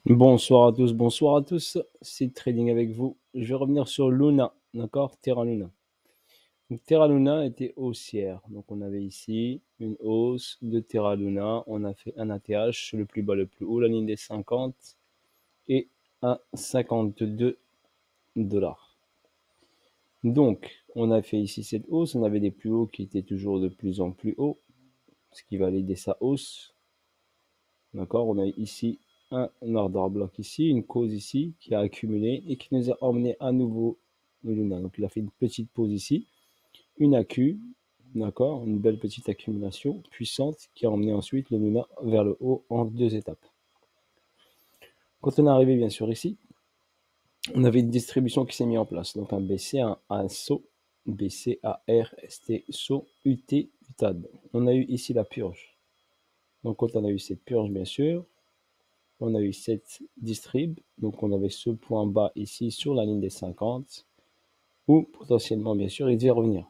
Bonsoir à tous, c'est Trading avec vous. Je vais revenir sur Luna, d'accord? Terra Luna. Donc, Terra Luna était haussière. Donc on avait ici une hausse de Terra Luna. On a fait un ATH, le plus bas, le plus haut, la ligne des 50 et à 52 dollars. Donc on a fait ici cette hausse. On avait des plus hauts qui étaient toujours de plus en plus hauts, ce qui validait sa hausse. D'accord? On a ici un order block ici, une cause ici qui a accumulé et qui nous a emmené à nouveau le Luna. Donc il a fait une petite pause ici, une accu, d'accord, une belle petite accumulation puissante qui a emmené ensuite le Luna vers le haut en deux étapes. Quand on est arrivé bien sûr ici, on avait une distribution qui s'est mise en place. Donc un BC, un SO, BC, AR, ST, SO, UT, UTAD. On a eu ici la purge. Donc quand on a eu cette purge bien sûr, on a eu cette distrib, donc on avait ce point bas ici sur la ligne des 50, où potentiellement, bien sûr, il devait revenir.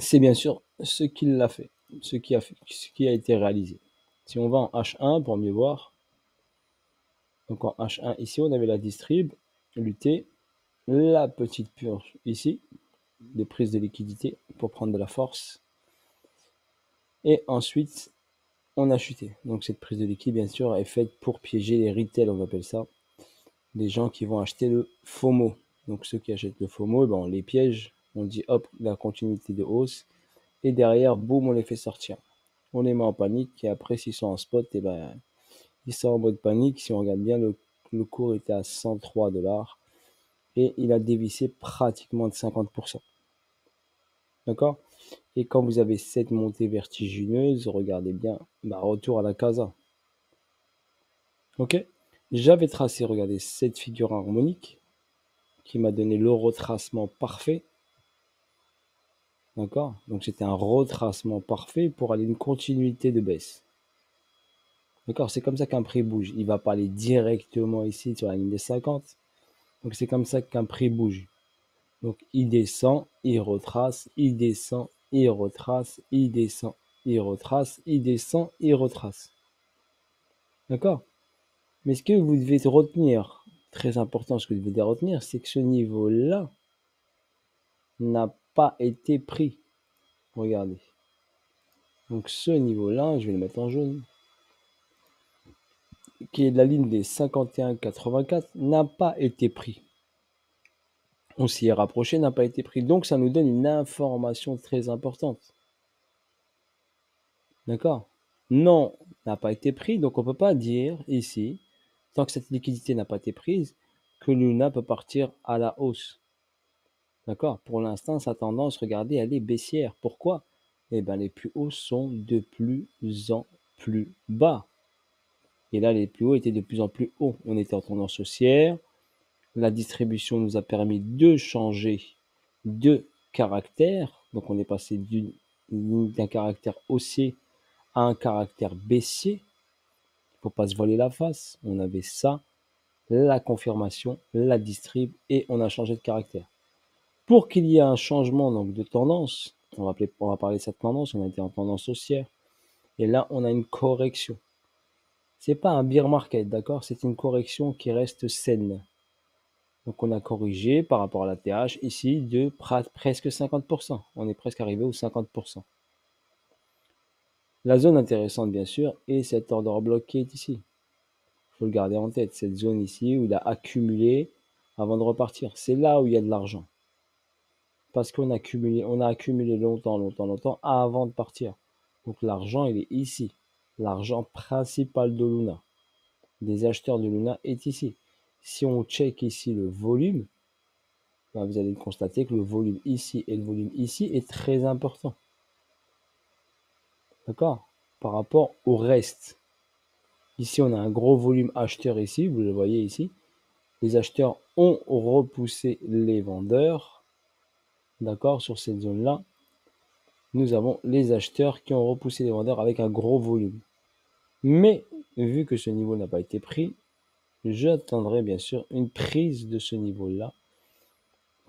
C'est bien sûr ce qu'il a fait, ce qui a été réalisé. Si on va en H1 pour mieux voir, donc en H1 ici, on avait la distrib, l'UT, la petite purge ici, des prises de liquidité pour prendre de la force, et ensuite on a chuté. Donc cette prise de liquide, bien sûr, est faite pour piéger les retail, on appelle ça, les gens qui vont acheter le FOMO. Donc ceux qui achètent le FOMO, ben, on les piège, on dit hop, la continuité de hausse, et derrière, boum, on les fait sortir. On les met en panique, et après, s'ils sont en spot, et ben, ils sont en mode panique. Si on regarde bien, le cours était à 103 dollars, et il a dévissé pratiquement de 50%. D'accord? Et quand vous avez cette montée vertigineuse, regardez bien, bah, retour à la casa. Ok? J'avais tracé, regardez, cette figure harmonique qui m'a donné le retracement parfait. D'accord? Donc c'était un retracement parfait pour aller une continuité de baisse. D'accord? C'est comme ça qu'un prix bouge. Il ne va pas aller directement ici sur la ligne des 50. Donc c'est comme ça qu'un prix bouge. Donc il descend, il retrace, il descend, il retrace, il descend, il retrace, il descend, il retrace. D'accord? Mais ce que vous devez retenir, très important, ce que vous devez retenir, c'est que ce niveau-là n'a pas été pris. Regardez. Donc ce niveau-là, je vais le mettre en jaune, qui est de la ligne des 51,84, n'a pas été pris. On s'y est rapproché, n'a pas été pris. Donc ça nous donne une information très importante. D'accord? Non, n'a pas été pris, donc on ne peut pas dire ici, tant que cette liquidité n'a pas été prise, que Luna peut partir à la hausse. D'accord? Pour l'instant, sa tendance, regardez, elle est baissière. Pourquoi? Eh bien, les plus hauts sont de plus en plus bas. Et là, les plus hauts étaient de plus en plus hauts. On était en tendance haussière. La distribution nous a permis de changer de caractère. Donc, on est passé d'un caractère haussier à un caractère baissier. Il ne faut pas se voiler la face. On avait ça, la confirmation, la distrib, et on a changé de caractère. Pour qu'il y ait un changement donc, de tendance, on va parler de cette tendance, on a été en tendance haussière. Et là, on a une correction. C'est pas un bear market, d'accord? C'est une correction qui reste saine. Donc on a corrigé par rapport à la TH ici de presque 50%. On est presque arrivé aux 50%. La zone intéressante bien sûr est cet order block qui est ici. Il faut le garder en tête, cette zone ici où il a accumulé avant de repartir. C'est là où il y a de l'argent. Parce qu'on a accumulé longtemps avant de partir. Donc l'argent il est ici. L'argent principal de Luna, des acheteurs de Luna est ici. Si on check ici le volume, ben vous allez constater que le volume ici et le volume ici est très important. D'accord? Par rapport au reste. Ici, on a un gros volume acheteur ici, vous le voyez ici. Les acheteurs ont repoussé les vendeurs. D'accord? Sur cette zone-là, nous avons les acheteurs qui ont repoussé les vendeurs avec un gros volume. Mais, vu que ce niveau n'a pas été pris, j'attendrai bien sûr une prise de ce niveau-là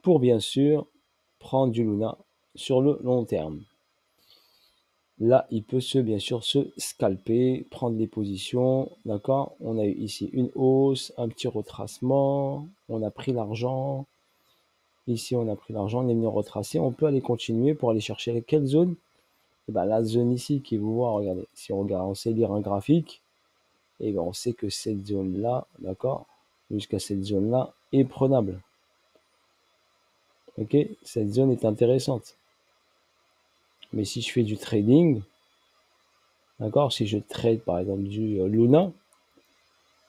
pour bien sûr prendre du Luna sur le long terme. là, il peut bien sûr se scalper, prendre les positions, d'accord? On a eu ici une hausse, un petit retracement, on a pris l'argent. Ici, on a pris l'argent, on est venu retracer. On peut aller continuer pour aller chercher quelle zone? Et ben, la zone ici qui vous voit, regardez, si on regarde, on sait lire un graphique, et ben, on sait que cette zone-là, d'accord, jusqu'à cette zone-là, est prenable. Ok, cette zone est intéressante. Mais si je fais du trading, d'accord, si je trade par exemple du Luna,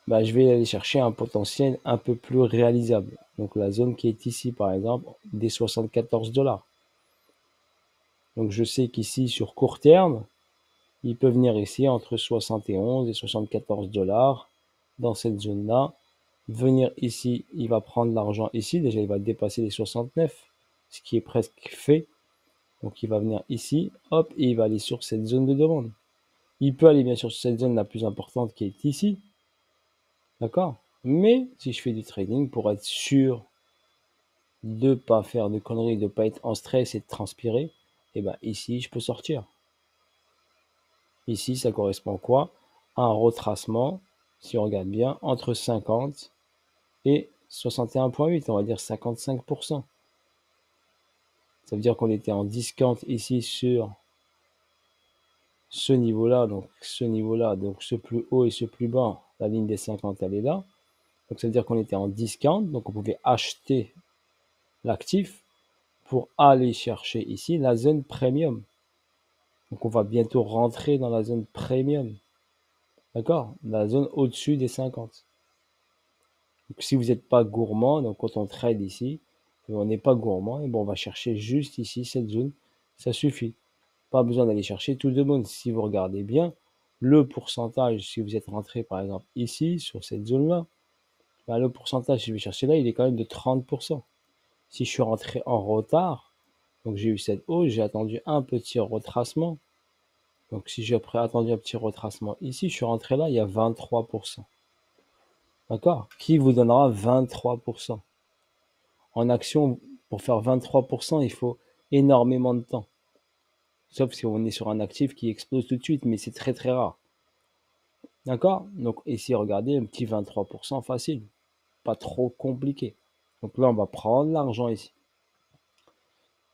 bah, je vais aller chercher un potentiel un peu plus réalisable. Donc la zone qui est ici par exemple, des 74 $. Donc je sais qu'ici sur court terme, il peut venir ici entre 71 et 74 $, dans cette zone-là. Venir ici, il va prendre l'argent ici, déjà il va dépasser les 69, ce qui est presque fait. Donc il va venir ici, hop, et il va aller sur cette zone de demande. Il peut aller bien sûr sur cette zone la plus importante qui est ici, d'accord? Mais si je fais du trading, pour être sûr de ne pas faire de conneries, de ne pas être en stress et de transpirer, et ben ici je peux sortir. Ici ça correspond à quoi? À un retracement, si on regarde bien, entre 50 et 61,8, on va dire 55%. Ça veut dire qu'on était en discount ici sur ce niveau-là, donc ce plus haut et ce plus bas, la ligne des 50 elle est là. Donc ça veut dire qu'on était en discount, donc on pouvait acheter l'actif pour aller chercher ici la zone premium. Donc on va bientôt rentrer dans la zone premium. D'accord? La zone au-dessus des 50. Donc si vous n'êtes pas gourmand, donc quand on trade ici, on n'est pas gourmand, et bon, on va chercher juste ici cette zone. Ça suffit. Pas besoin d'aller chercher tout le monde. Si vous regardez bien, le pourcentage, si vous êtes rentré par exemple ici, sur cette zone-là, ben, le pourcentage, si je vais chercher là, il est quand même de 30%. Si je suis rentré en retard, donc j'ai eu cette hausse, j'ai attendu un petit retracement. Donc si j'ai attendu un petit retracement ici, je suis rentré là, il y a 23%. D'accord? Qui vous donnera 23%? En action, pour faire 23%, il faut énormément de temps. Sauf si on est sur un actif qui explose tout de suite, mais c'est très très rare. D'accord? Donc ici, regardez, un petit 23% facile. Pas trop compliqué. Donc là, on va prendre l'argent ici.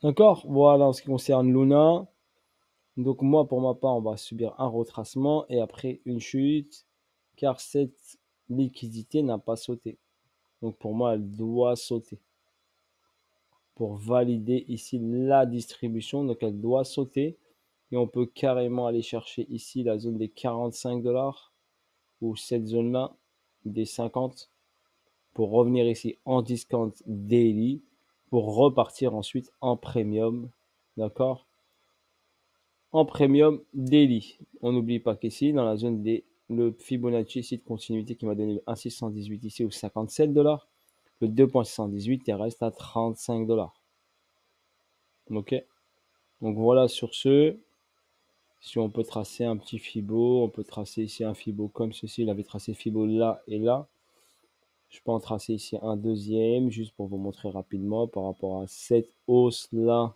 D'accord? Voilà en ce qui concerne Luna. Donc moi, pour ma part, on va subir un retracement et après une chute, car cette liquidité n'a pas sauté. Donc pour moi, elle doit sauter. Pour valider ici la distribution, donc elle doit sauter. Et on peut carrément aller chercher ici la zone des 45 $, ou cette zone-là, des 50, pour revenir ici en discount daily, pour repartir ensuite en premium. D'accord? En premium daily. On n'oublie pas qu'ici, dans la zone des le Fibonacci ici de continuité qui m'a donné le 1,618 ici ou 57 $, le 2,618 il reste à 35 $. Ok? Donc voilà sur ce. Si on peut tracer un petit Fibo, on peut tracer ici un Fibo comme ceci. Il avait tracé Fibo là et là. Je peux en tracer ici un deuxième, juste pour vous montrer rapidement par rapport à cette hausse là,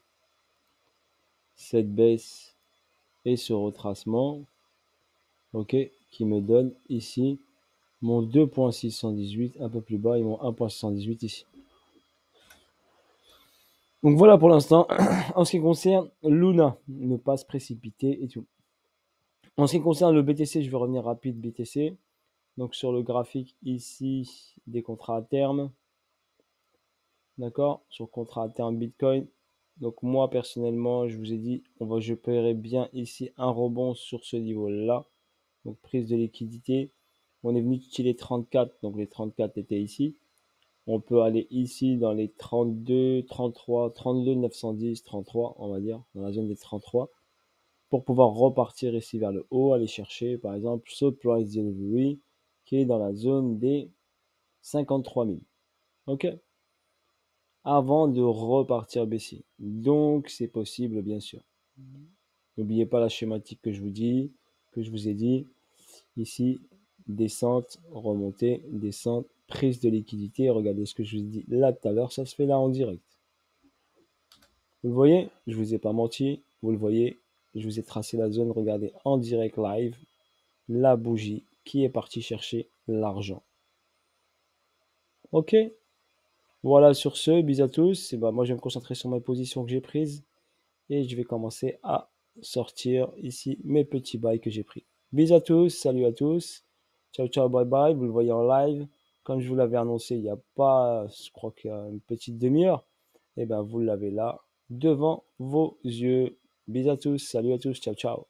cette baisse et ce retracement. Ok, qui me donne ici mon 2,618 un peu plus bas et mon 1,618 ici. Donc voilà pour l'instant. En ce qui concerne Luna, ne pas se précipiter et tout. En ce qui concerne le BTC, je vais revenir rapide BTC. Donc sur le graphique ici, des contrats à terme. D'accord? Sur le contrat à terme Bitcoin. Donc moi personnellement, je vous ai dit, je paierai bien ici un rebond sur ce niveau-là. Donc prise de liquidité. On est venu toucher les 34, donc les 34 étaient ici. On peut aller ici dans les 32, 33, 32, 910, 33, on va dire, dans la zone des 33, pour pouvoir repartir ici vers le haut, aller chercher par exemple ce price delivery qui est dans la zone des 53 000. Ok? Avant de repartir baissier. Donc c'est possible bien sûr. N'oubliez pas la schématique que je vous ai dit. Ici, descente, remontée, descente, prise de liquidité. Regardez ce que je vous ai dit là tout à l'heure, ça se fait là en direct. Vous le voyez, je vous ai pas menti, vous le voyez, je vous ai tracé la zone, regardez, en direct live, la bougie qui est partie chercher l'argent. Ok? Voilà, sur ce, bisous à tous. Et ben, moi, je vais me concentrer sur mes positions que j'ai prises et je vais commencer à sortir ici mes petits bails que j'ai pris. Bisous à tous, salut à tous. Ciao, ciao, bye bye. Vous le voyez en live. Comme je vous l'avais annoncé il n'y a pas, je crois qu'il y a une petite demi-heure, et ben vous l'avez là devant vos yeux. Bisous à tous, salut à tous, ciao, ciao.